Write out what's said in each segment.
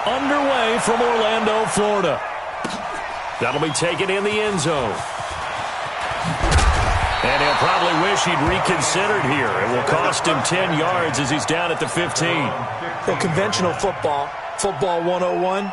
underway from Orlando, Florida. That'll be taken in the end zone. And he'll probably wish he'd reconsidered here. It will cost him 10 yards as he's down at the 15. Well, conventional football 101.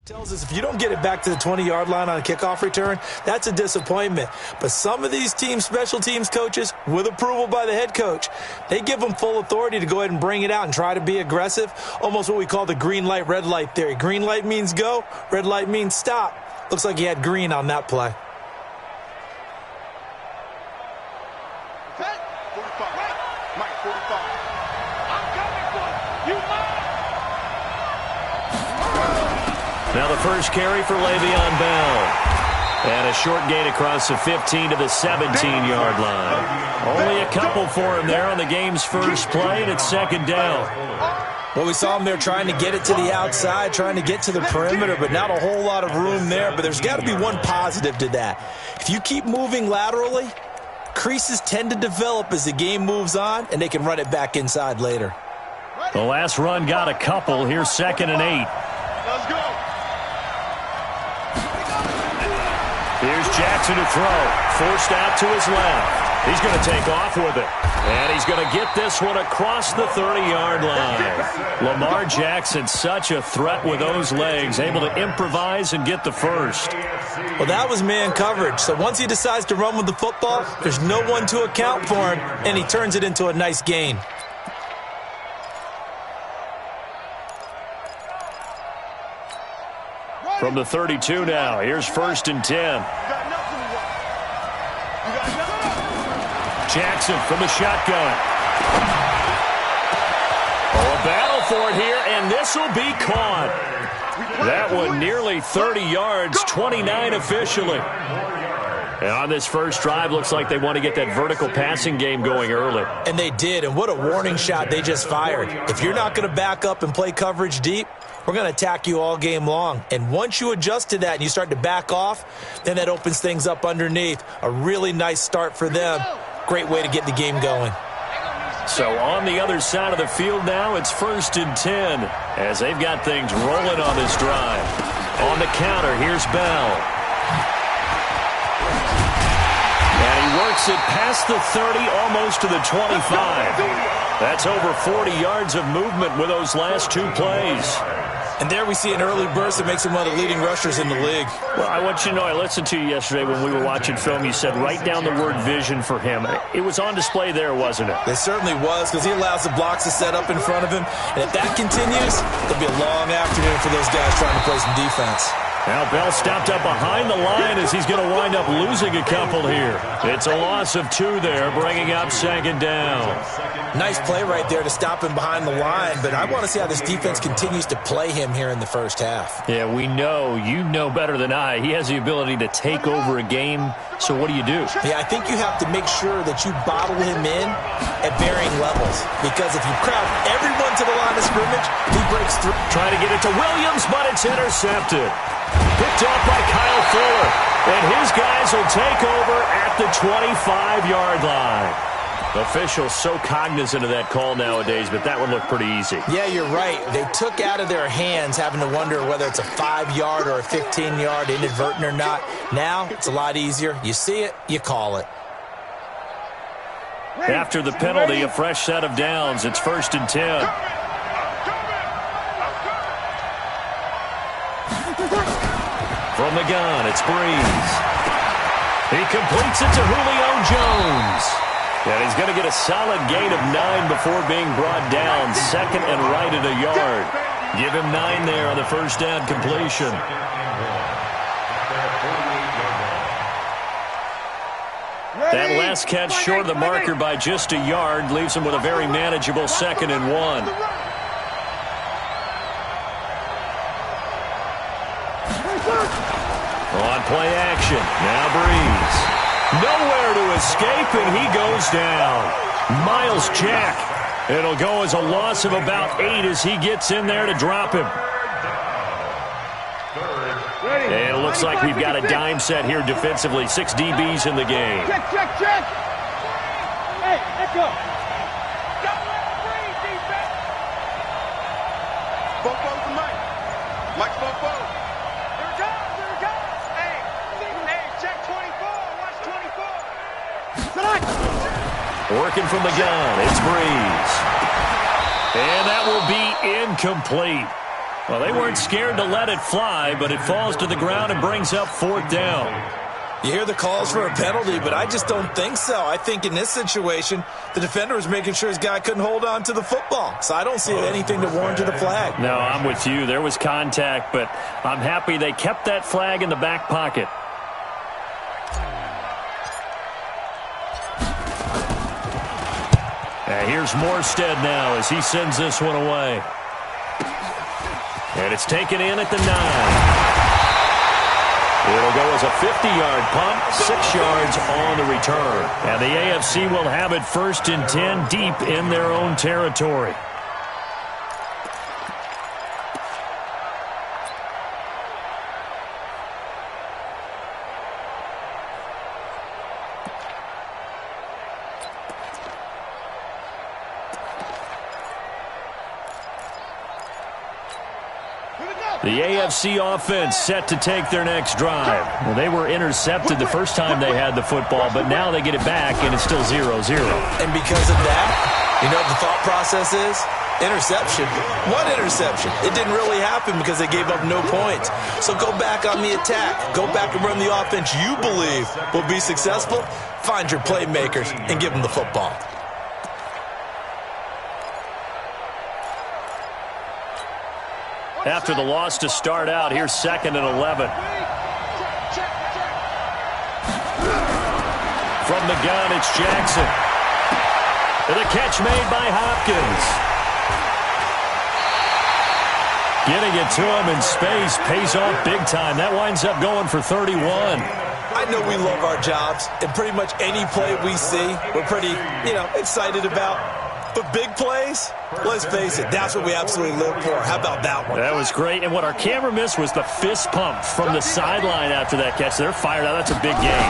Tells us if you don't get it back to the 20-yard line on a kickoff return, that's a disappointment. But some of these special teams coaches, with approval by the head coach, they give them full authority to go ahead and bring it out and try to be aggressive, almost what we call the green light, red light theory. Green light means go, red light means stop. Looks like he had green on that play. Now the first carry for Le'Veon Bell. And a short gain across the 15 to the 17-yard line. Only a couple for him there on the game's first play, and it's second down. Well, we saw him there trying to get it to the outside, trying to get to the perimeter, but not a whole lot of room there. But there's got to be one positive to that. If you keep moving laterally, creases tend to develop as the game moves on, and they can run it back inside later. The last run got a couple. Here's 2nd and 8. Let's go. Here's Jackson to throw. Forced out to his left. He's going to take off with it. And he's going to get this one across the 30-yard line. Lamar Jackson, such a threat with those legs, able to improvise and get the first. Well, that was man coverage. So once he decides to run with the football, there's no one to account for him, and he turns it into a nice gain. From the 32 now, here's 1st and 10. Jackson from the shotgun. Oh, a battle for it here, and this will be caught. That one nearly 30 yards, 29 officially. And on this first drive, looks like they want to get that vertical passing game going early. And they did, and what a warning shot they just fired. If you're not going to back up and play coverage deep, we're going to attack you all game long. And once you adjust to that and you start to back off, then that opens things up underneath. A really nice start for them. Great way to get the game going. So on the other side of the field now, it's 1st and 10 as they've got things rolling on this drive. On the counter, here's Bell. And he works it past the 30, almost to the 25. That's over 40 yards of movement with those last two plays. And there we see an early burst that makes him one of the leading rushers in the league. Well, I want you to know, I listened to you yesterday when we were watching film. You said write down the word vision for him. It was on display there, wasn't it? It certainly was, because he allows the blocks to set up in front of him. And if that continues, it'll be a long afternoon for those guys trying to play some defense. Now Bell stopped up behind the line as he's going to wind up losing a couple here. It's a loss of 2 there, bringing up 2nd down. Nice play right there to stop him behind the line, but I want to see how this defense continues to play him here in the first half. Yeah, we know. You know better than I. He has the ability to take over a game, so what do you do? Yeah, I think you have to make sure that you bottle him in at varying levels, because if you crowd everyone to the line of scrimmage, he breaks through. Trying to get it to Williams, but it's intercepted. Picked off by Kyle Fuller, and his guys will take over at the 25-yard line. Officials so cognizant of that call nowadays, but that one looked pretty easy. Yeah, you're right. They took out of their hands having to wonder whether it's a 5-yard or a 15-yard, inadvertent or not. Now, it's a lot easier. You see it, you call it. After the penalty, a fresh set of downs. It's 1st and 10. From the gun, it's Breeze. He completes it to Julio Jones. And he's going to get a solid gain of 9 before being brought down. 2nd and right at a yard. Give him 9 there on the first down completion. That last catch short of the marker by just a yard leaves him with a very manageable 2nd and 1. On play action. Now Breeze. Nowhere to escape, and he goes down. Miles Jack. It'll go as a loss of about 8 as he gets in there to drop him. And it looks like we've got a dime set here defensively. 6 DBs in the game. Check. Hey, let's go. Bobo's the mic. Mike Bobo. Here it comes. Hey, check 24. Watch 24. Working from the gun, it's Breeze. And that will be incomplete. Well, they weren't scared to let it fly, but it falls to the ground and brings up 4th down. You hear the calls for a penalty, but I just don't think so. I think in this situation, the defender was making sure his guy couldn't hold on to the football. So I don't see anything to warrant the flag. No, I'm with you. There was contact, but I'm happy they kept that flag in the back pocket. Here's Morstead now as he sends this one away. And it's taken in at the 9. It'll go as a 50-yard punt, 6 yards on the return. And the AFC will have it 1st and 10 deep in their own territory. The AFC offense set to take their next drive. Well, they were intercepted the first time they had the football, but now they get it back, and it's still 0-0. And because of that, you know what the thought process is? Interception. What interception? It didn't really happen because they gave up no points. So go back on the attack. Go back and run the offense you believe will be successful. Find your playmakers and give them the football. After the loss to start out, here's 2nd and 11. From the gun, it's Jackson. And the catch made by Hopkins. Getting it to him in space pays off big time. That winds up going for 31. I know we love our jobs, and pretty much any play we see, we're pretty, excited about. But big plays, let's face it, that's what we absolutely live for. How about that one? That was great. And what our camera missed was the fist pump from the sideline after that catch. They're fired out. That's a big gain.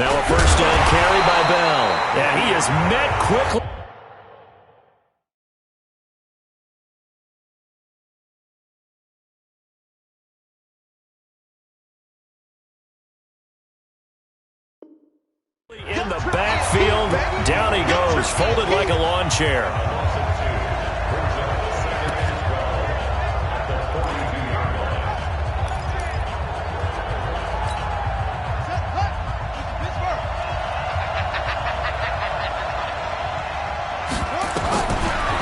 Now a first down carry by Bell. Yeah, he is met quickly. In the backfield, down he goes, folded like a lawn chair.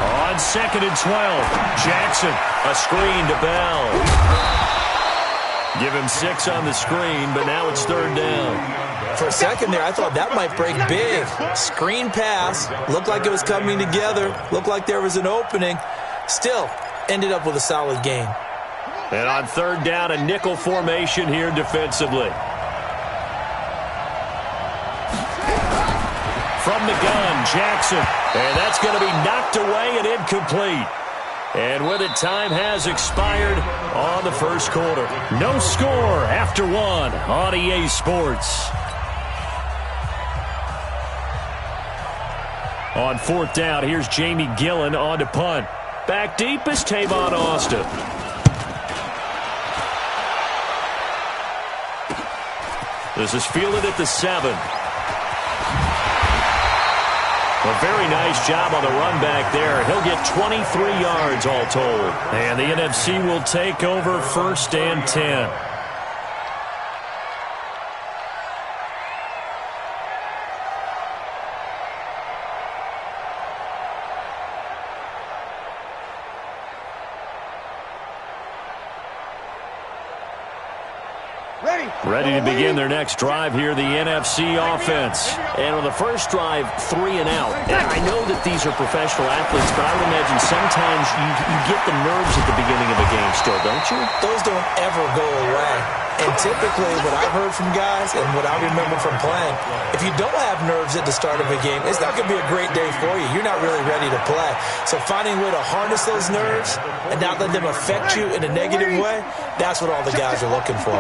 On 2nd and 12, Jackson, a screen to Bell. Give him 6 on the screen, but now it's 3rd down. For a second there, I thought that might break big. Screen pass. Looked like it was coming together. Looked like there was an opening. Still, ended up with a solid gain. And on 3rd down, a nickel formation here defensively. From the gun, Jackson. And that's going to be knocked away and incomplete. And with it, time has expired on the first quarter. No score after 1 on EA Sports. On fourth down, here's Jamie Gillen on to punt. Back deep is Tavon Austin. This is fielded at the 7. A very nice job on the run back there. He'll get 23 yards all told. And the NFC will take over 1st and 10. Ready to begin their next drive here, the NFC offense. And on the first drive, 3 and out. And I know that these are professional athletes, but I would imagine sometimes you get the nerves at the beginning of a game still, don't you? Those don't ever go away. And typically what I've heard from guys and what I remember from playing, if you don't have nerves at the start of a game, it's not going to be a great day for you. You're not really ready to play. So finding a way to harness those nerves and not let them affect you in a negative way, that's what all the guys are looking for.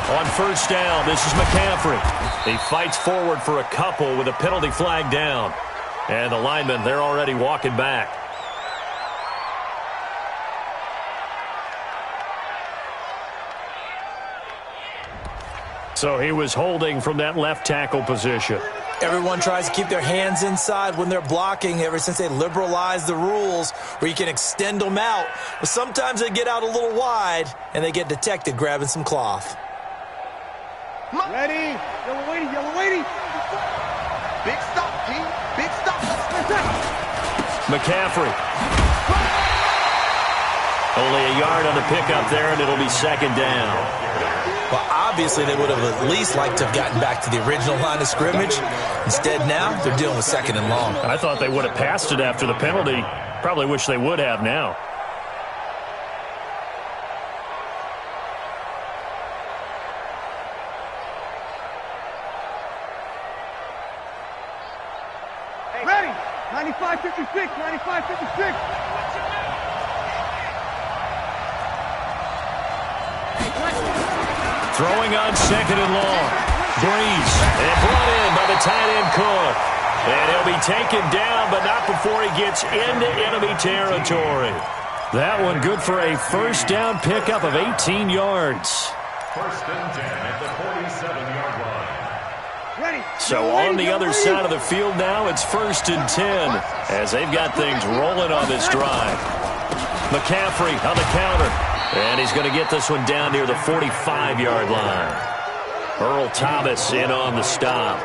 On first down, this is McCaffrey. He fights forward for a couple with a penalty flag down. And the linemen, they're already walking back. So he was holding from that left tackle position. Everyone tries to keep their hands inside when they're blocking ever since they liberalized the rules where you can extend them out. But sometimes they get out a little wide and they get detected grabbing some cloth. Ready? Yellow waiting, yellow waiting. Big stop, team. Big stop. McCaffrey. Only a yard on the pickup there, and it'll be 2nd down. Well, obviously they would have at least liked to have gotten back to the original line of scrimmage. Instead now, they're dealing with 2nd and long. I thought they would have passed it after the penalty. Probably wish they would have now. Ready? 95-56, 95-56. Throwing on 2nd and long. Breeze. And brought in by the tight end Cook. And he'll be taken down, but not before he gets into enemy territory. That one good for a first down pickup of 18 yards. 1st and 10 at the 47-yard line. Ready? So on the other side of the field now, it's 1st and 10 as they've got things rolling on this drive. McCaffrey on the counter. And he's going to get this one down near the 45-yard line. Earl Thomas in on the stop.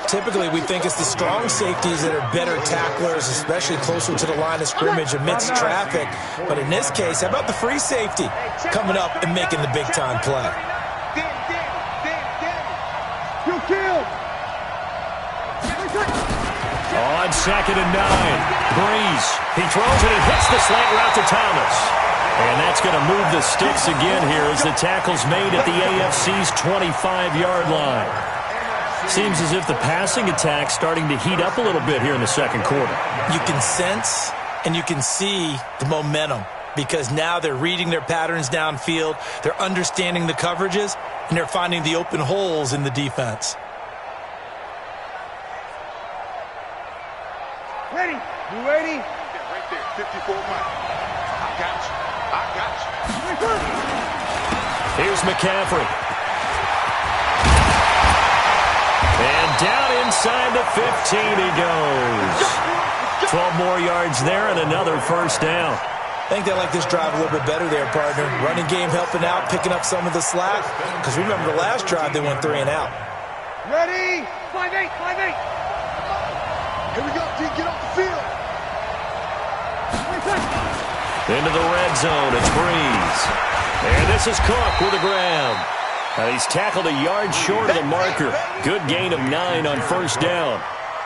Typically, we think it's the strong safeties that are better tacklers, especially closer to the line of scrimmage amidst traffic. But in this case, how about the free safety coming up and making the big-time play? Kill. On 2nd and 9, Breeze. He throws it and hits the slant route to Thomas. And that's going to move the sticks again here as the tackle's made at the AFC's 25-yard line. Seems as if the passing attack's starting to heat up a little bit here in the 2nd quarter. You can sense and you can see the momentum because now they're reading their patterns downfield, they're understanding the coverages, and they're finding the open holes in the defense. Ready? You ready? Right there, 54 miles. I got you. I got you. Here's McCaffrey. And down inside the 15 he goes. 12 more yards there and another first down. I think they like this drive a little bit better there, partner. Running game helping out, picking up some of the slack. Because remember the last drive, they went 3 and out. Ready? 5-8, 5-8. Here we go, T. Get off the field. Into the red zone, it's Breeze. And this is Cook with the ground. And he's tackled a yard short of the marker. Good gain of 9 on first down.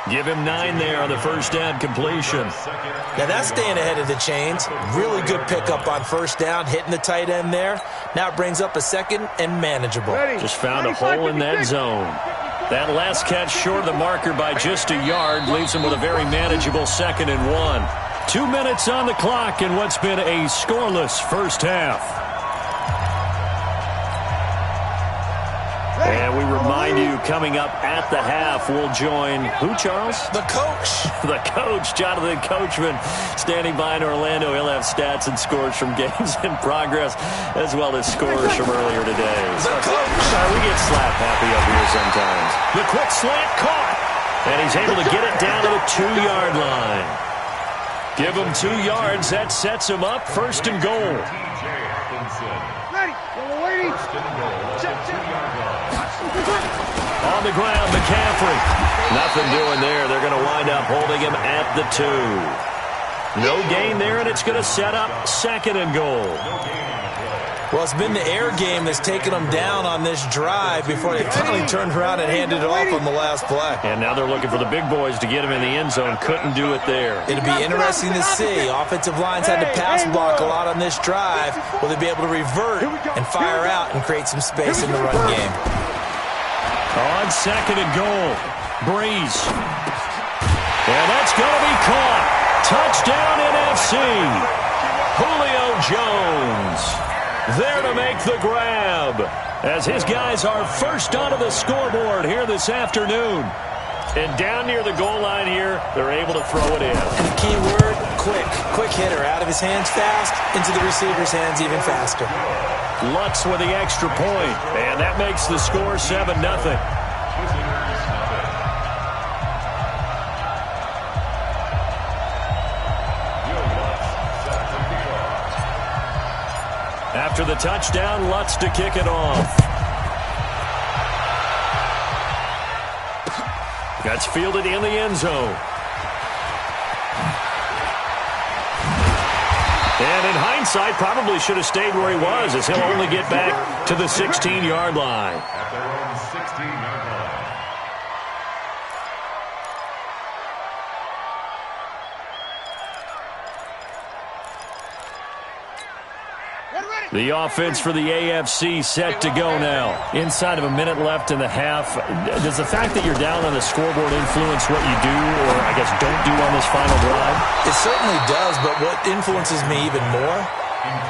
Give him 9 there on the first down completion. Now that's staying ahead of the chains. Really good pickup on first down, hitting the tight end there. Now it brings up a 2nd and manageable. Just found a hole in that zone. That last catch short of the marker by just a yard leaves him with a very manageable 2nd and 1. 2 minutes on the clock in what's been a scoreless first half. And we remind you, coming up at the half, we'll join who, Charles? The coach. The coach, Jonathan Coachman, standing by in Orlando. He'll have stats and scores from games in progress, as well as scores from earlier today. The coach. We get slap happy up here sometimes. The quick slant caught. And he's able to get it down to the 2-yard line. Give him 2 yards. That sets him up. First and goal. Ready. We're waiting. Check. On the ground, McCaffrey. Nothing doing there. They're going to wind up holding him at the 2. No gain there, and it's going to set up second and goal. Well, it's been the air game that's taken them down on this drive before they finally turned around and handed it off on the last play. And now they're looking for the big boys to get him in the end zone. Couldn't do it there. It'll be interesting to see. Offensive lines had to pass block a lot on this drive. Will they be able to revert and fire out and create some space in the run game? On second and goal, Breeze. And that's going to be caught. Touchdown NFC. Julio Jones there to make the grab as his guys are first onto the scoreboard here this afternoon. And down near the goal line here, they're able to throw it in. And the key word, quick. Quick hitter. Out of his hands fast, into the receiver's hands even faster. Lutz with the extra point, and that makes the score 7-0. After the touchdown, Lutz to kick it off. That's fielded in the end zone. And in hindsight, probably should have stayed where he was, as he'll only get back to the 16-yard line. At their own 16-yard line. The offense for the AFC set to go now. Inside of a minute left in the half. Does the fact that you're down on the scoreboard influence what you do, or I guess don't do on this final drive? It certainly does, but what influences me even more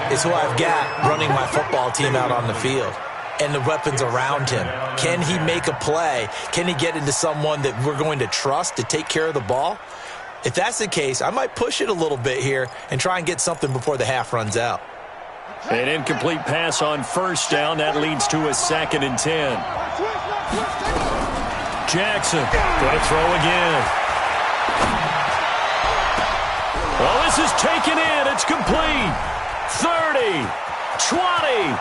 is who I've got running my football team out on the field and the weapons around him. Can he make a play? Can he get into someone that we're going to trust to take care of the ball? If that's the case, I might push it a little bit here and try and get something before the half runs out. An incomplete pass on first down. That leads to a 2nd and 10. Jackson going to throw again. Well, this is taken in. It's complete. 30, 20,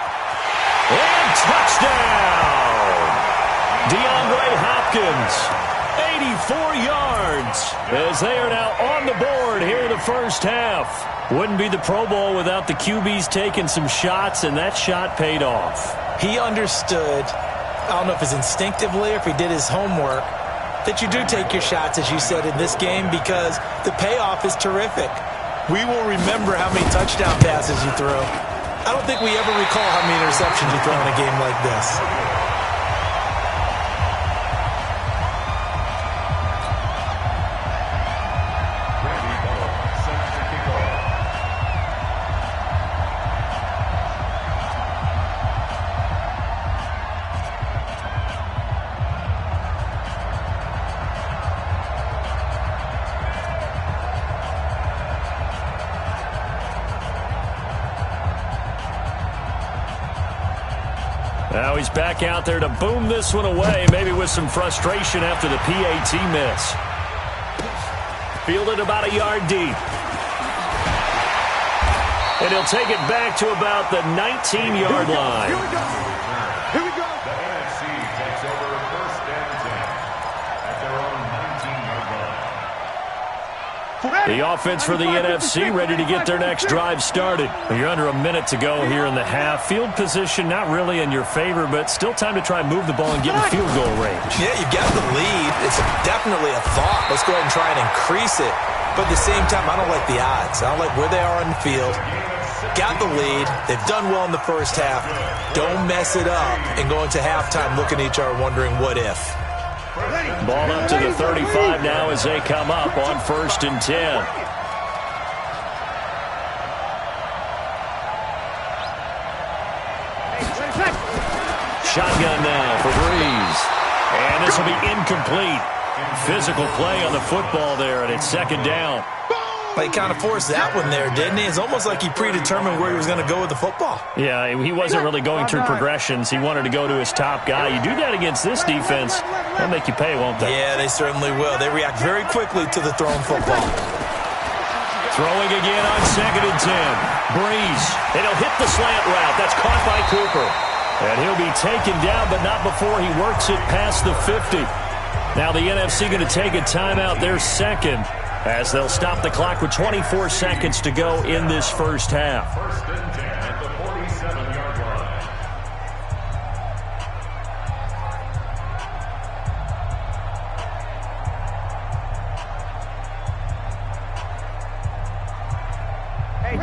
and touchdown. DeAndre Hopkins, 84 yards, as they are now on the board here in the first half. Wouldn't be the Pro Bowl without the QBs taking some shots, and that shot paid off. He understood, I don't know if it's instinctively or if he did his homework, that you do take your shots, as you said, in this game because the payoff is terrific. We will remember how many touchdown passes you throw. I don't think we ever recall how many interceptions you throw in a game like this. Now he's back out there to boom this one away, maybe with some frustration after the PAT miss. Fielded about a yard deep. And he'll take it back to about the 19-yard line. Here we go. Here we go. The NFC takes over first and 10 at their own 19-yard line. The offense for the NFC ready to get their next drive started. You're under a minute to go here in the half. Field position not really in your favor, but still time to try and move the ball and get in field goal range. Yeah, you've got the lead. It's definitely a thought. Let's go ahead and try and increase it. But at the same time, I don't like the odds. I don't like where they are on the field. Got the lead. They've done well in the first half. Don't mess it up and go into halftime looking at each other wondering what if. Ball up to the 35 now as they come up on 1st and 10. Shotgun now for Breeze. And this will be incomplete. Physical play on the football there, and it's second down. He kind of forced that one there, didn't he? It's almost like he predetermined where he was going to go with the football. Yeah, he wasn't really going through progressions. He wanted to go to his top guy. You do that against this defense, they'll make you pay, won't they? Yeah, they certainly will. They react very quickly to the thrown football. Throwing again on 2nd and 10. Breeze, and he'll hit the slant route. That's caught by Cooper. And he'll be taken down, but not before he works it past the 50. Now the NFC going to take a timeout, their second, as they'll stop the clock with 24 seconds to go in this first half. 1st and 10 at the 47-yard line.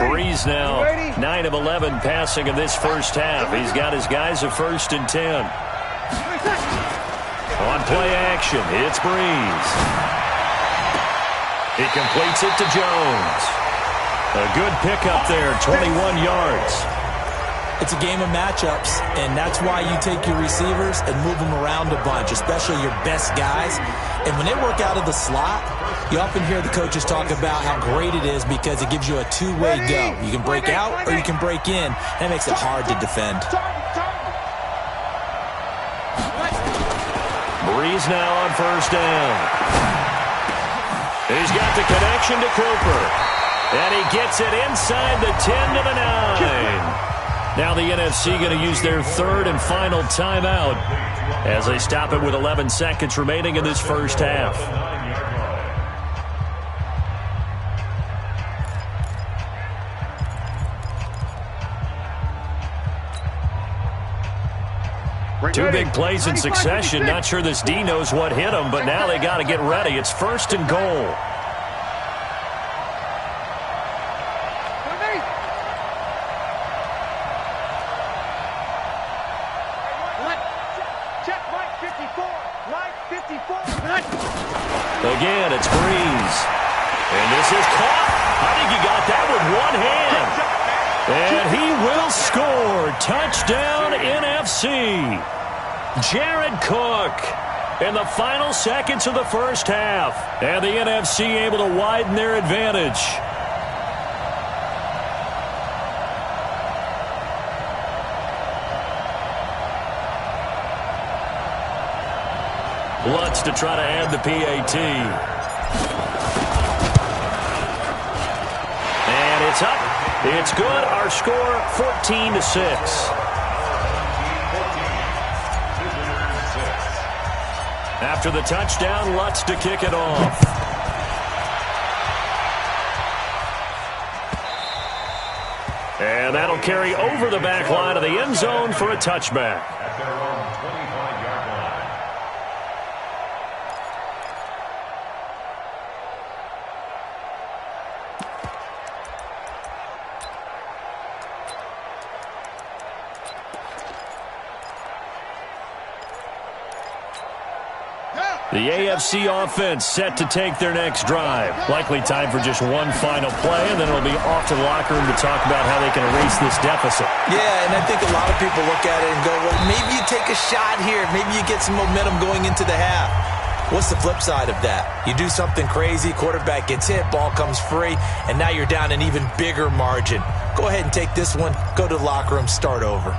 Breeze now, 9 of 11 passing in this first half. He's got his guys at 1st and 10. On play action, it's Breeze. He completes it to Jones. A good pickup there, 21 yards. It's a game of matchups, and that's why you take your receivers and move them around a bunch, especially your best guys. And when they work out of the slot, you often hear the coaches talk about how great it is because it gives you a two-way go. You can break out or you can break in. That makes it hard to defend. Breeze now on 1st down. He's got the connection to Cooper. And he gets it inside the 10 to the 9. Now the NFC going to use their 3rd and final timeout as they stop it with 11 seconds remaining in this first half. Two big plays in succession. Not sure this D knows what hit him, but now they got to get ready. It's 1st and goal. Again, it's Breeze. And this is caught. I think he got that with one hand. And he will score. Touchdown, NFC. Jared Cook in the final seconds of the first half. And the NFC able to widen their advantage. Lutz to try to add the PAT. And it's up. It's good. Our score, 14-6. After the touchdown, Lutz to kick it off. And that'll carry over the back line of the end zone for a touchback. At their own 25-yard line. The AFC offense set to take their next drive. Likely time for just one final play, and then it'll be off to the locker room to talk about how they can erase this deficit. Yeah, and I think a lot of people look at it and go, well, maybe you take a shot here. Maybe you get some momentum going into the half. What's the flip side of that? You do something crazy, quarterback gets hit, ball comes free, and now you're down an even bigger margin. Go ahead and take this one, go to the locker room, start over.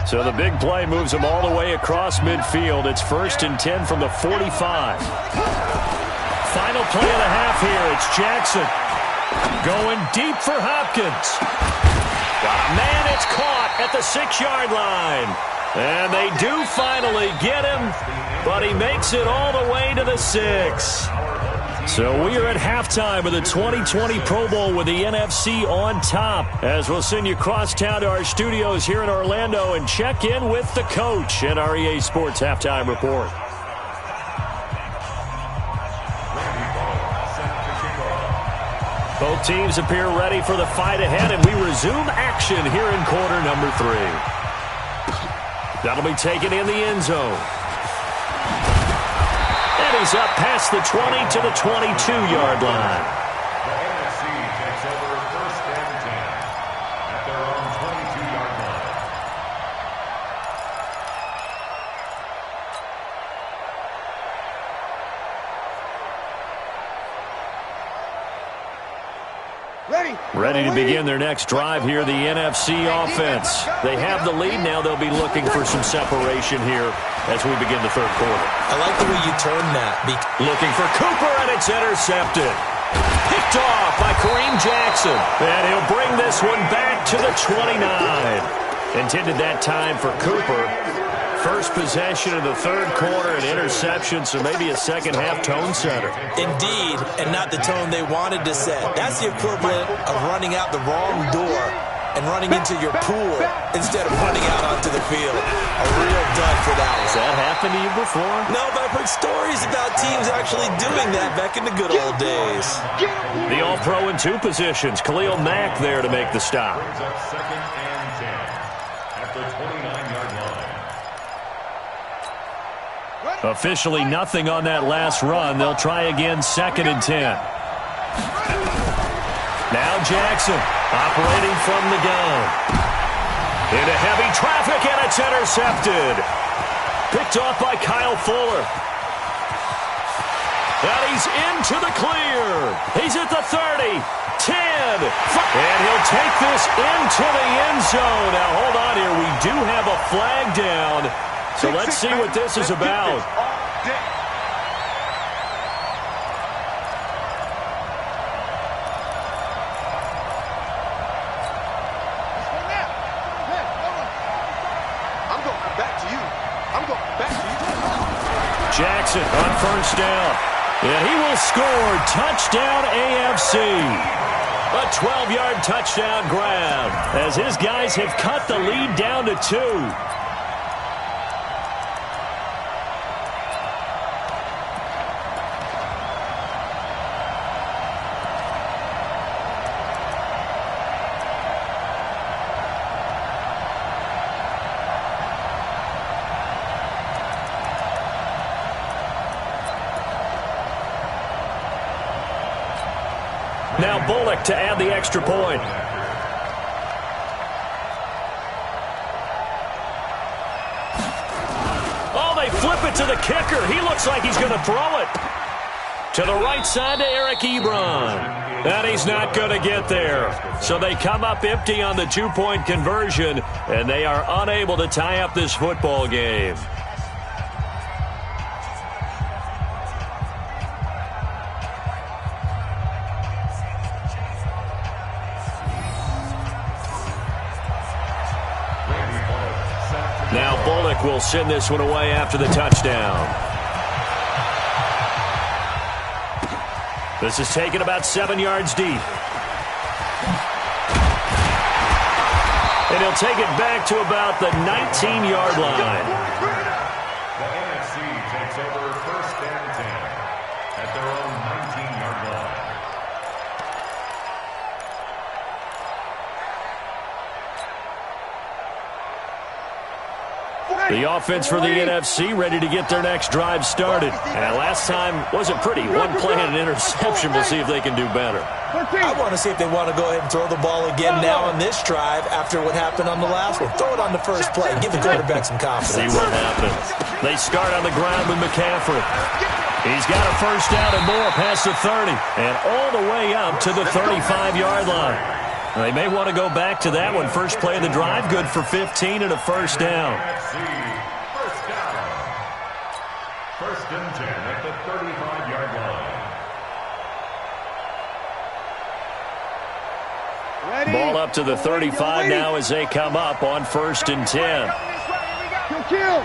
So the big play moves them all the way across midfield. It's 1st and 10 from the 45. Final play of the half here. It's Jackson going deep for Hopkins. Got a man. It's caught at the 6-yard line. And they do finally get him, but he makes it all the way to the 6. So we are at halftime of the 2020 Pro Bowl with the NFC on top, as we'll send you across town to our studios here in Orlando and check in with the coach at our EA Sports Halftime Report. Both teams appear ready for the fight ahead, and we resume action here in quarter number 3. That'll be taken in the end zone. He's up past the 20 to the 22-yard line. The NFC takes over 1st and 10 at their own Ready to begin their next drive here, the NFC offense. They have the lead now. They'll be looking for some separation here as we begin the third quarter. I like the way you turned that. Looking for Cooper, and it's intercepted. Picked off by Kareem Jackson. And he'll bring this one back to the 29. Intended that time for Cooper. First possession of the third quarter, an interception, so maybe a second-half tone setter. Indeed, and not the tone they wanted to set. That's the equivalent of running out the wrong door and running into your pool instead of running out onto the field. A real dud for that one. Has that happened to you before? No, but I've heard stories about teams actually doing that back in the good old days. The All-Pro in two positions. Khalil Mack there to make the stop. Brings up second and 10 at the 29-yard line. Officially nothing on that last run. They'll try again, second and 10. Now Jackson operating from the gun. Into heavy traffic, and it's intercepted. Picked off by Kyle Fuller. And he's into the clear. He's at the 30, 10. And he'll take this into the end zone. Now hold on here. We do have a flag down. So let's see what this is about. Jackson on first down. And he will score. Touchdown AFC. A 12-yard touchdown grab as his guys have cut the lead down to 2. Now Bullock to add the extra point. Oh, they flip it to the kicker. He looks like he's going to throw it. To the right side to Eric Ebron. And he's not going to get there. So they come up empty on the two-point conversion, and they are unable to tie up this football game. Now Bullock will send this one away after the touchdown. This is taken about 7 yards deep. And he'll take it back to about the 19-yard line. The NFC takes over first and 10 at their own 19-yard line. The offense for the NFC ready to get their next drive started. And last time wasn't pretty. One play and an interception. We'll see if they can do better. I want to see if they want to go ahead and throw the ball again now on this drive after what happened on the last one. Throw it on the first play. Give the quarterback some confidence. See what happens. They start on the ground with McCaffrey. He's got a first down and more past the 30. And all the way up to the 35-yard line. They may want to go back to that one. First play of the drive, good for 15 and a first down. First down. First and 10 at the 35-yard line. Ball up to the 35 now as they come up on first and 10. Kill.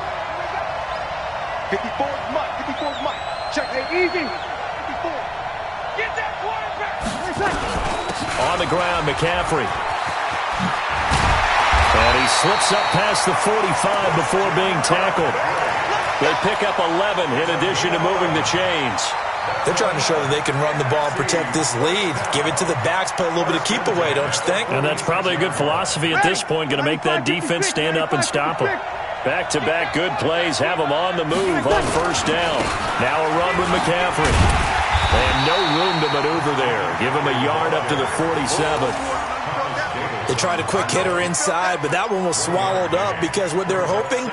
54's Mike. 54's Mike. Check it easy. 54. Get that quarterback. On the ground, McCaffrey. And he slips up past the 45 before being tackled. They pick up 11 in addition to moving the chains. They're trying to show that they can run the ball and protect this lead. Give it to the backs, play a little bit of keep away, don't you think? And that's probably a good philosophy at this point. Going to make that defense stand up and stop them. Back-to-back good plays have them on the move on first down. Now a run with McCaffrey. And no room to maneuver there. Give him a yard up to the 47. They tried a quick hitter inside, but that one was swallowed up because what they're hoping,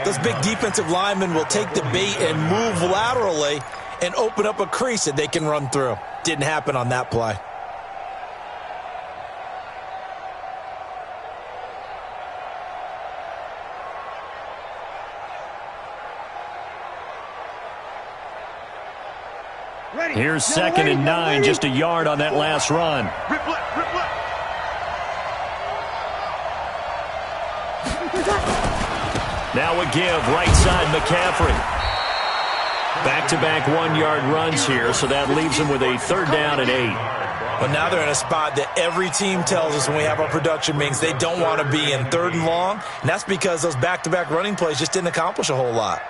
those big defensive linemen will take the bait and move laterally and open up a crease that they can run through. Didn't happen on that play. Here's 2nd and 9, just a yard on that last run. Rip left, rip left. Now a give, right side McCaffrey. Back-to-back 1-yard runs here, so that leaves them with a 3rd down and 8. But now they're in a spot that every team tells us when we have our production meetings they don't want to be in, 3rd and long. And that's because those back-to-back running plays just didn't accomplish a whole lot.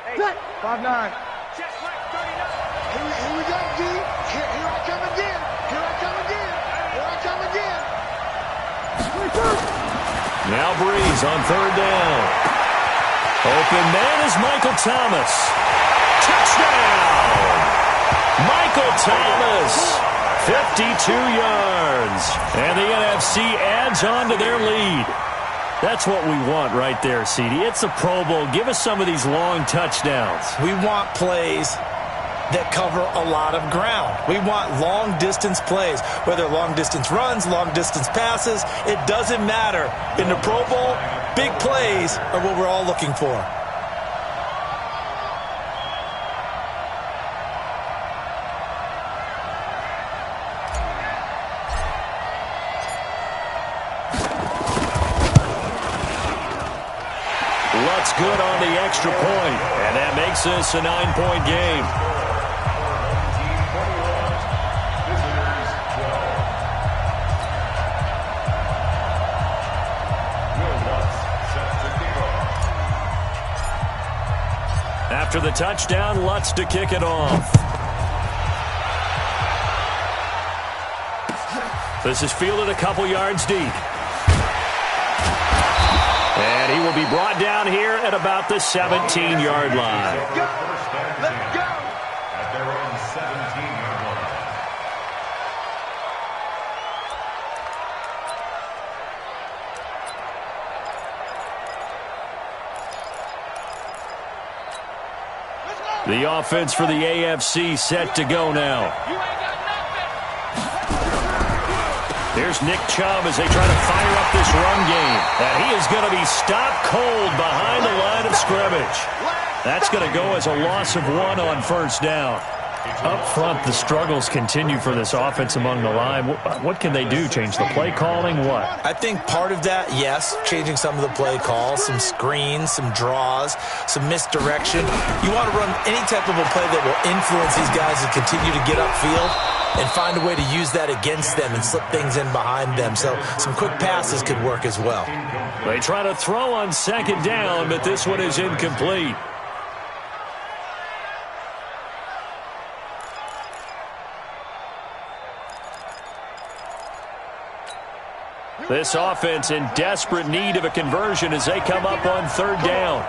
Hey, 5'9". Check right, 39. Here we go, G. Here I come again. Here I come again. Here I come again. Now Breeze on 3rd down. Open man is Michael Thomas. Touchdown! Michael Thomas, 52 yards. And the NFC adds on to their lead. That's what we want right there, CD. It's a Pro Bowl. Give us some of these long touchdowns. We want plays that cover a lot of ground. We want long-distance plays, whether long-distance runs, long-distance passes. It doesn't matter. In the Pro Bowl, big plays are what we're all looking for. Lutz good on the extra point, and that makes this a 9-point game. After the touchdown, Lutz to kick it off. This is fielded a couple yards deep. And he will be brought down here at about the 17-yard line. Let's go. Let's go. At their own 17-yard line. The offense for the AFC set to go now. You ain't got nothing. Here's Nick Chubb as they try to fire up this run game. And he is going to be stopped cold behind the line of scrimmage. That's going to go as a loss of 1 on 1st down. Up front, the struggles continue for this offense among the line. What can they do? Change the play calling? What? I think part of that, yes, changing some of the play calls, some screens, some draws, some misdirection. You want to run any type of a play that will influence these guys to continue to get upfield and find a way to use that against them and slip things in behind them. So some quick passes could work as well. They try to throw on 2nd down, but this one is incomplete. This offense in desperate need of a conversion as they come up on 3rd down.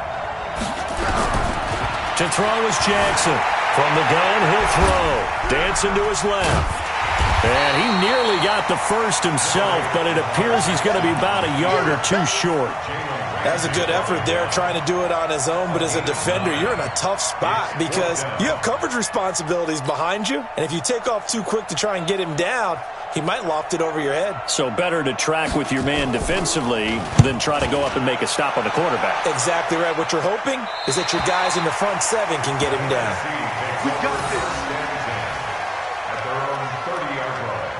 To throw is Jackson. From the gun, he'll throw. Dancing to his left. And he nearly got the first himself, but it appears he's going to be about a yard or 2 short. That was a good effort there, trying to do it on his own, but as a defender, you're in a tough spot because you have coverage responsibilities behind you, and if you take off too quick to try and get him down, he might loft it over your head. So better to track with your man defensively than try to go up and make a stop on the quarterback. Exactly right. What you're hoping is that your guys in the front 7 can get him down. We got this. At their own 30-yard line.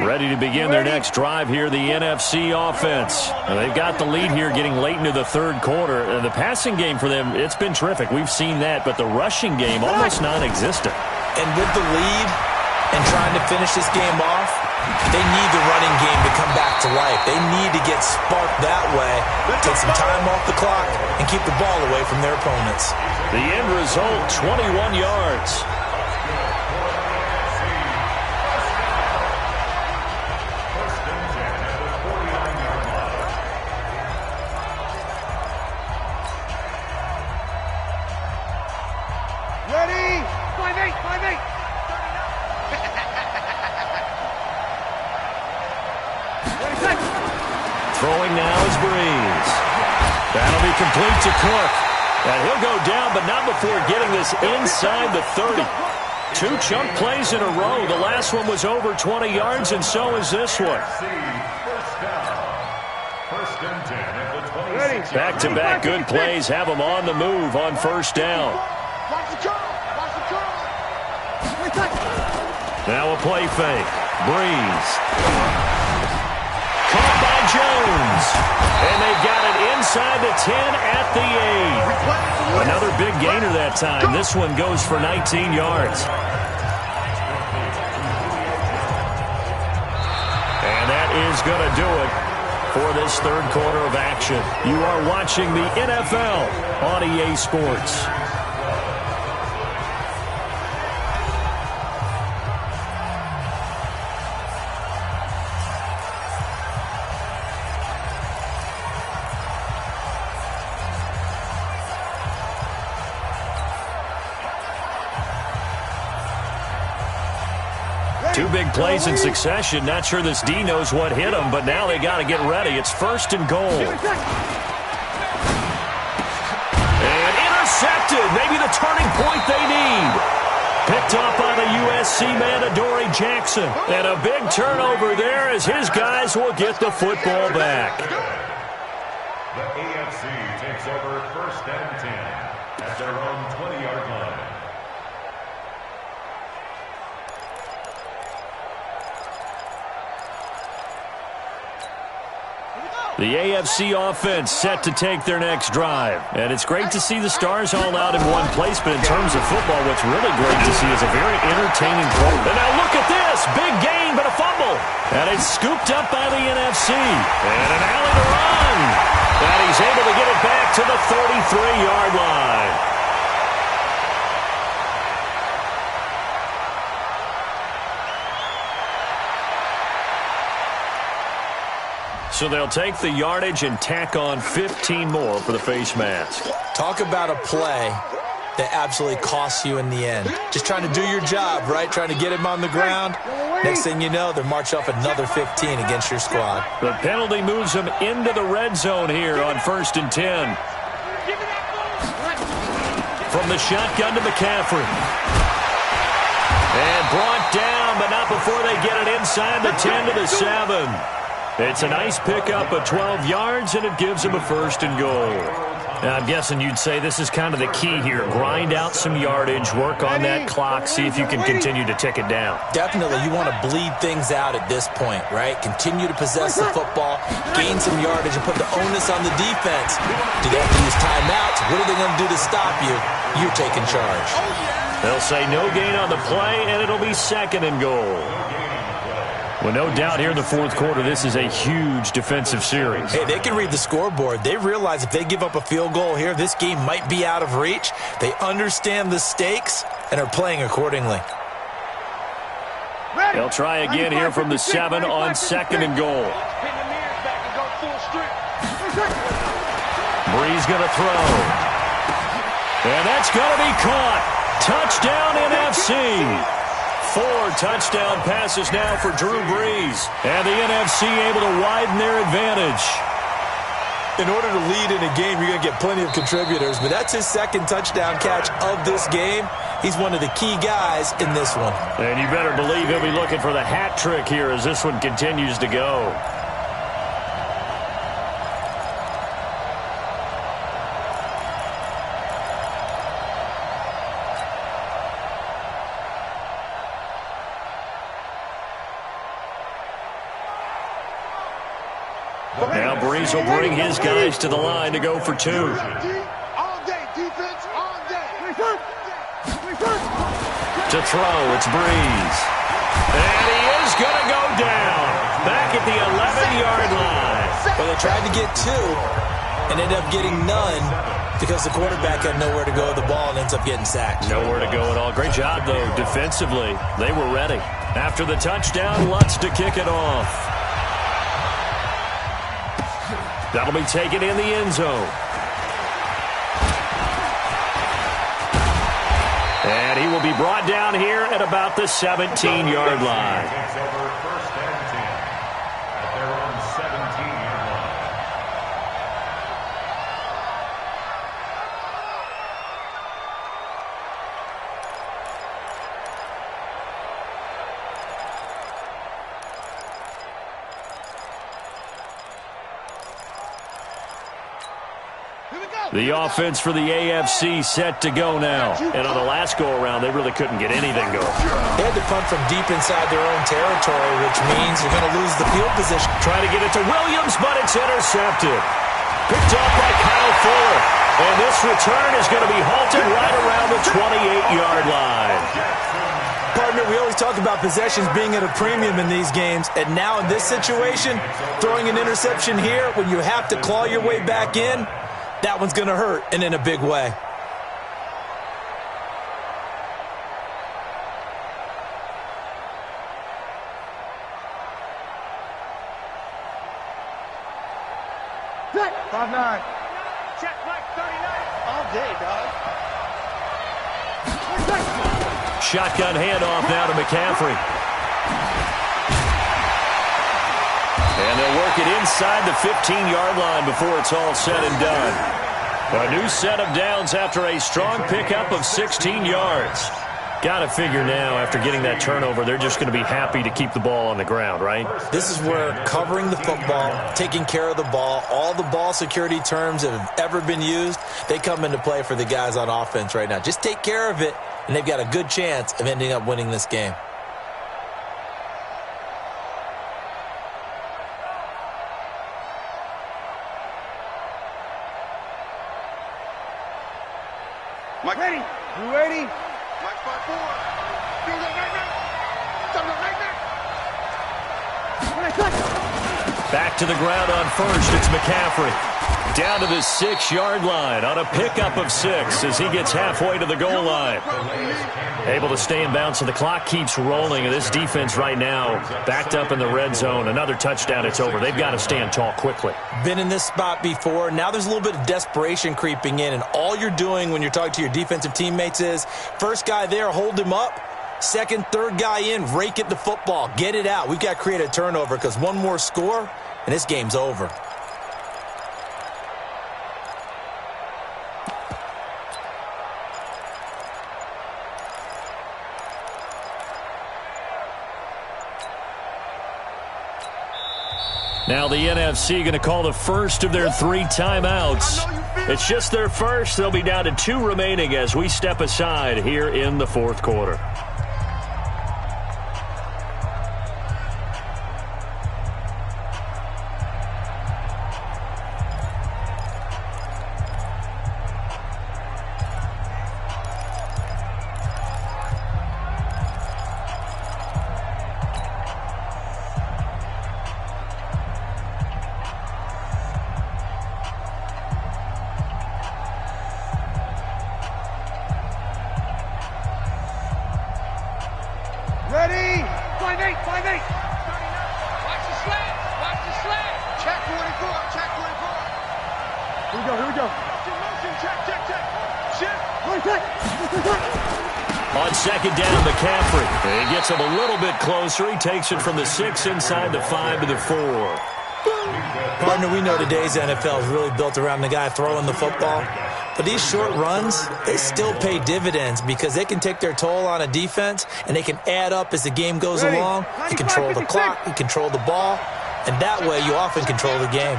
Ready to begin their next drive here, the NFC offense. Now, they've got the lead here getting late into the 3rd quarter. The passing game for them, it's been terrific. We've seen that, but the rushing game almost non-existent. And with the lead and trying to finish this game off, they need the running game to come back to life. They need to get sparked that way, take some time off the clock, and keep the ball away from their opponents. The end result, 21 yards. Throwing now is Breeze. That'll be complete to Cook. And he'll go down, but not before getting this inside the 30. 2 chunk plays in a row. The last one was over 20 yards, and so is this one. Back-to-back good plays have them on the move on first down. Now a play fake. Breeze. Caught by Jones. And they've got it inside the 10 at the 8. Another big gainer that time. This one goes for 19 yards. And that is going to do it for this third quarter of action. You are watching the NFL on EA Sports. Two big plays in succession. Not sure this D knows what hit him, but now they got to get ready. It's first and goal. And intercepted. Maybe the turning point they need. Picked up by the USC man, Adoree Jackson. And a big turnover there as his guys will get the football back. The AFC takes over first and 10 at their own 20-yard line. The AFC offense set to take their next drive. And it's great to see the stars all out in one place, but in terms of football, what's really great to see is a very entertaining play. And now look at this. Big gain, but a fumble. And it's scooped up by the NFC. And an alley to run. And he's able to get it back to the 33-yard line. So they'll take the yardage and tack on 15 more for the face mask. Talk about a play that absolutely costs you in the end. Just trying to do your job, right? Trying to get him on the ground. Next thing you know, they're marching off another 15 against your squad. The penalty moves them into the red zone here on first and 10. From the shotgun to McCaffrey. And brought down, but not before they get it inside the 10 to the 7. It's a nice pickup of 12 yards, and it gives them a first and goal. Now, I'm guessing you'd say this is kind of the key here. Grind out some yardage, work on that clock, see if you can continue to tick it down. Definitely. You want to bleed things out at this point, right? Continue to possess the football, gain some yardage, and put the onus on the defense. Do they have to use timeouts? What are they going to do to stop you? You're taking charge. They'll say no gain on the play, and it'll be second and goal. Well, no doubt here in the fourth quarter, this is a huge defensive series. Hey, they can read the scoreboard. They realize if they give up a field goal here, this game might be out of reach. They understand the stakes and are playing accordingly. They'll try again here from the 7 on second and goal. Breeze going to throw. And that's going to be caught. Touchdown NFC. 4 touchdown passes now for Drew Brees. And the NFC able to widen their advantage. In order to lead in a game, you're going to get plenty of contributors, but that's his second touchdown catch of this game. He's one of the key guys in this one. And you better believe he'll be looking for the hat trick here as this one continues to go. Now Breeze will bring his guys to the line to go for 2. All day, defense, all day. To throw, it's Breeze. And he is going to go down. Back at the 11-yard line. Well, they tried to get 2 and ended up getting none because the quarterback had nowhere to go with the ball and ends up getting sacked. Nowhere to go at all. Great job, though, defensively. They were ready. After the touchdown, Lutz to kick it off. That'll be taken in the end zone. And he will be brought down here at about the 17-yard line. Takes over first and 10 at their own 17-yard line. The offense for the AFC set to go now. And on the last go-around, they really couldn't get anything going. They had to punt from deep inside their own territory, which means you're going to lose the field position. Trying to get it to Williams, but it's intercepted. Picked off by Kyle Fuller. And this return is going to be halted right around the 28-yard line. Partner, we always talk about possessions being at a premium in these games. And now in this situation, throwing an interception here when you have to claw your way back in, that one's going to hurt, and in a big way. Check. 5-9. Check, Mike, 39. All day, dog. Shotgun handoff now to McCaffrey. And they'll work it inside the 15-yard line before it's all said and done. A new set of downs after a strong pickup of 16 yards. Got to figure now, after getting that turnover, they're just going to be happy to keep the ball on the ground, right? This is where covering the football, taking care of the ball, all the ball security terms that have ever been used, they come into play for the guys on offense right now. Just take care of it, and they've got a good chance of ending up winning this game. Mike, ready? You ready? Mike, 5-4. Feel that right now. Something right now. Back to the ground on first. It's McCaffrey. Down to the 6-yard line on a pickup of 6 as he gets halfway to the goal line. Able to stay in bounds, so the clock keeps rolling. And this defense right now backed up in the red zone. Another touchdown, it's over. They've got to stand tall quickly. Been in this spot before. Now there's a little bit of desperation creeping in. And all you're doing when you're talking to your defensive teammates is, first guy there, hold him up. Second, third guy in, rake at the football. Get it out. We've got to create a turnover because one more score, and this game's over. Now the NFC going to call the first of their 3 timeouts. It's just their first. They'll be down to 2 remaining as we step aside here in the fourth quarter. Ready? 5-8, 5-8. Watch the slant. Watch the slant. Check 44. Check 44. Here we go. Motion. Check. Shift. On second down, McCaffrey. He gets him a little bit closer. He takes it from the 6 inside the 5 to the 4. Partner, we know today's NFL is really built around the guy throwing the football. But these short runs, they still pay dividends because they can take their toll on a defense and they can add up as the game goes along. You control the clock, you control the ball, and that way you often control the game.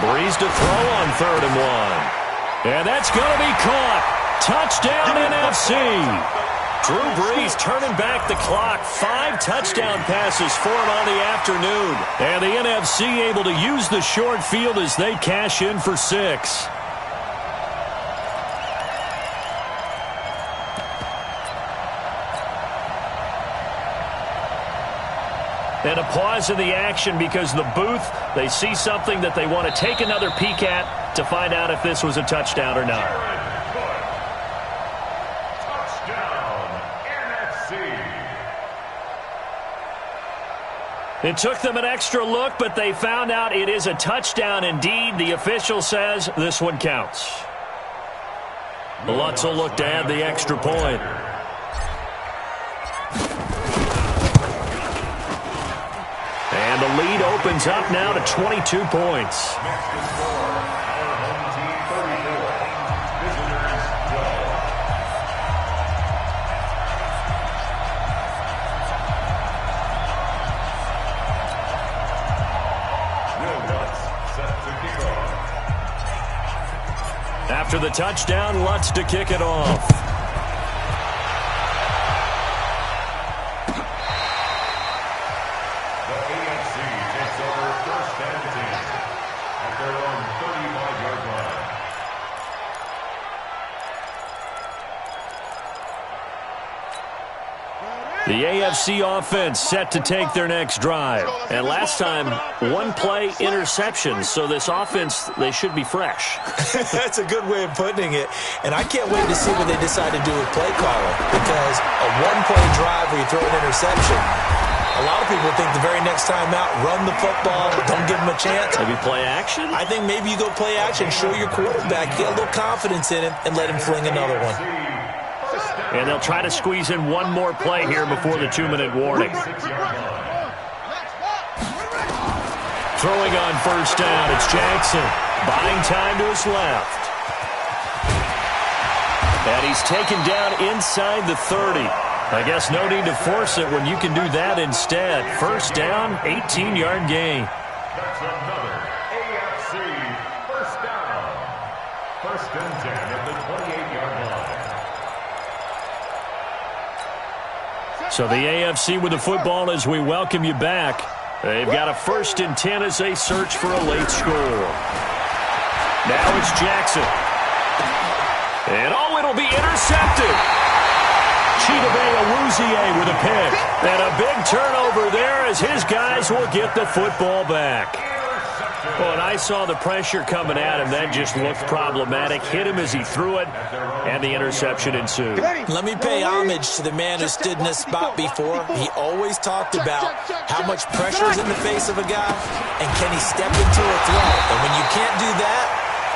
Breeze to throw on 3rd and 1. And that's going to be caught. Touchdown NFC. Drew Brees turning back the clock. 5 touchdown passes for him on the afternoon. And the NFC able to use the short field as they cash in for 6. And a pause in the action because the booth, they see something that they want to take another peek at to find out if this was a touchdown or not. It took them an extra look, but they found out it is a touchdown indeed. The official says this one counts. Lutz will look to add the extra point. And the lead opens up now to 22 points. After the touchdown, Lutz to kick it off. The AFC takes over first and 10 at their own 35-yard line. The AFC offense set to take their next drive. And last time, one-play interception. So this offense, they should be fresh. That's a good way of putting it. And I can't wait to see what they decide to do with play calling. Because a one-play drive where you throw an interception, a lot of people think the very next time out, run the football, don't give them a chance. Maybe play action? I think maybe you go play action, show your quarterback, get a little confidence in him, and let him fling another one. And they'll try to squeeze in one more play here before the 2-minute warning. Throwing on first down, it's Jackson. Buying time to his left. And he's taken down inside the 30. I guess no need to force it when you can do that instead. First down, 18-yard gain. That's another AFC first down. First and 10 at the 28-yard line. So the AFC with the football as we welcome you back. They've got a first and 10 as they search for a late score. Now it's Jackson. And it'll be intercepted. Chidobe Awuzie with a pick. And a big turnover there as his guys will get the football back. Well, and I saw the pressure coming at him. That just looked problematic. Hit him as he threw it, and the interception ensued. Let me pay homage to the man who stood in this spot before. He always talked about how much pressure is in the face of a guy, and can he step into a throw. And when you can't do that,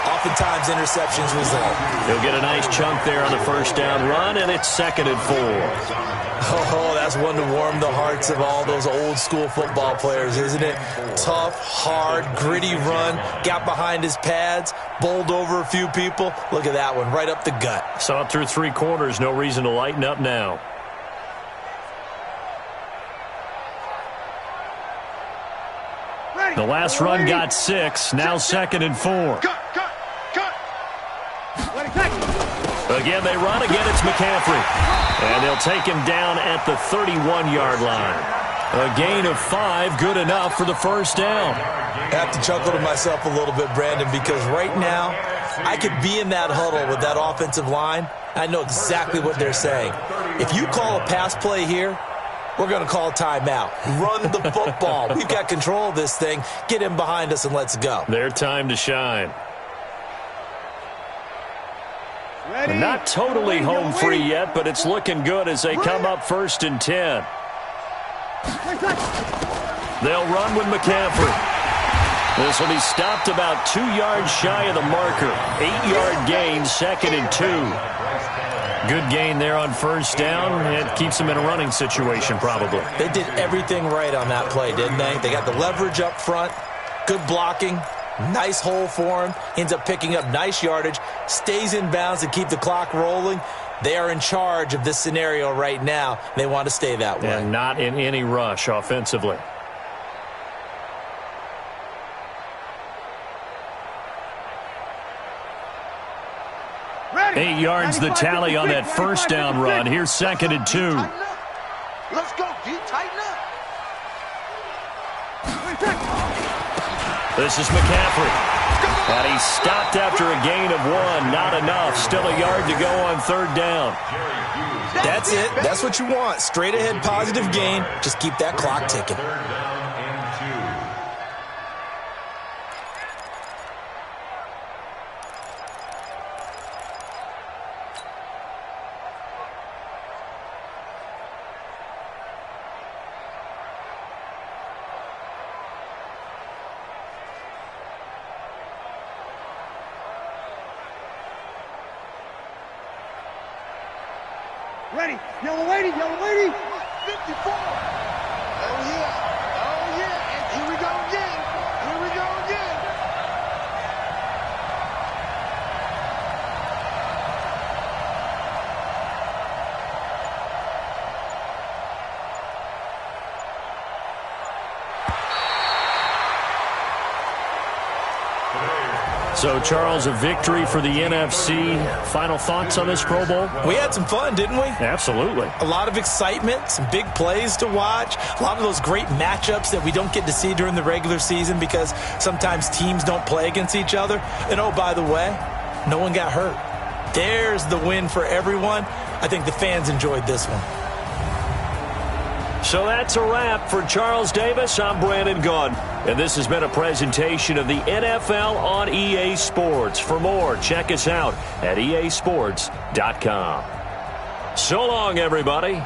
oftentimes interceptions result. He'll get a nice chunk there on the first down run, and it's 2nd and 4. Oh, that's one to warm the hearts of all those old-school football players, isn't it? Tough, hard, gritty run, got behind his pads, bowled over a few people. Look at that one, right up the gut. Saw it through 3 quarters, no reason to lighten up now. The last run got 6, now 2nd and 4. Again, they run. Again, it's McCaffrey. And they'll take him down at the 31-yard line. A gain of 5, good enough for the first down. I have to chuckle to myself a little bit, Brandon, because right now I could be in that huddle with that offensive line. I know exactly what they're saying. If you call a pass play here, we're going to call timeout. Run the football. We've got control of this thing. Get him behind us and let's go. Their time to shine. Not totally home free yet, but it's looking good as they come up 1st and 10. They'll run with McCaffrey. This will be stopped about 2 yards shy of the marker. 8-yard gain, 2nd and 2. Good gain there on first down. It keeps them in a running situation probably. They did everything right on that play, didn't they? They got the leverage up front, good blocking. Nice hole for him. Ends up picking up nice yardage. Stays in bounds to keep the clock rolling. They are in charge of this scenario right now. They want to stay that way. And not in any rush offensively. Ready. 8 yards the tally on that first down run. Here's 2nd and 2. Let's go, D. Tighten up. This is McCaffrey. And he's stopped after a gain of 1. Not enough. Still a yard to go on 3rd down. That's it. That's what you want. Straight ahead positive gain. Just keep that clock ticking. 3rd down and 2. Ready. Yellow lady. 54. Oh, yeah. Oh, yeah. And here we go again. So, Charles, a victory for the NFC. Final thoughts on this Pro Bowl? We had some fun, didn't we? Absolutely. A lot of excitement, some big plays to watch, a lot of those great matchups that we don't get to see during the regular season because sometimes teams don't play against each other. And, oh, by the way, no one got hurt. There's the win for everyone. I think the fans enjoyed this one. So that's a wrap for Charles Davis. I'm Brandon Gaudin, and this has been a presentation of the NFL on EA Sports. For more, check us out at easports.com. So long, everybody.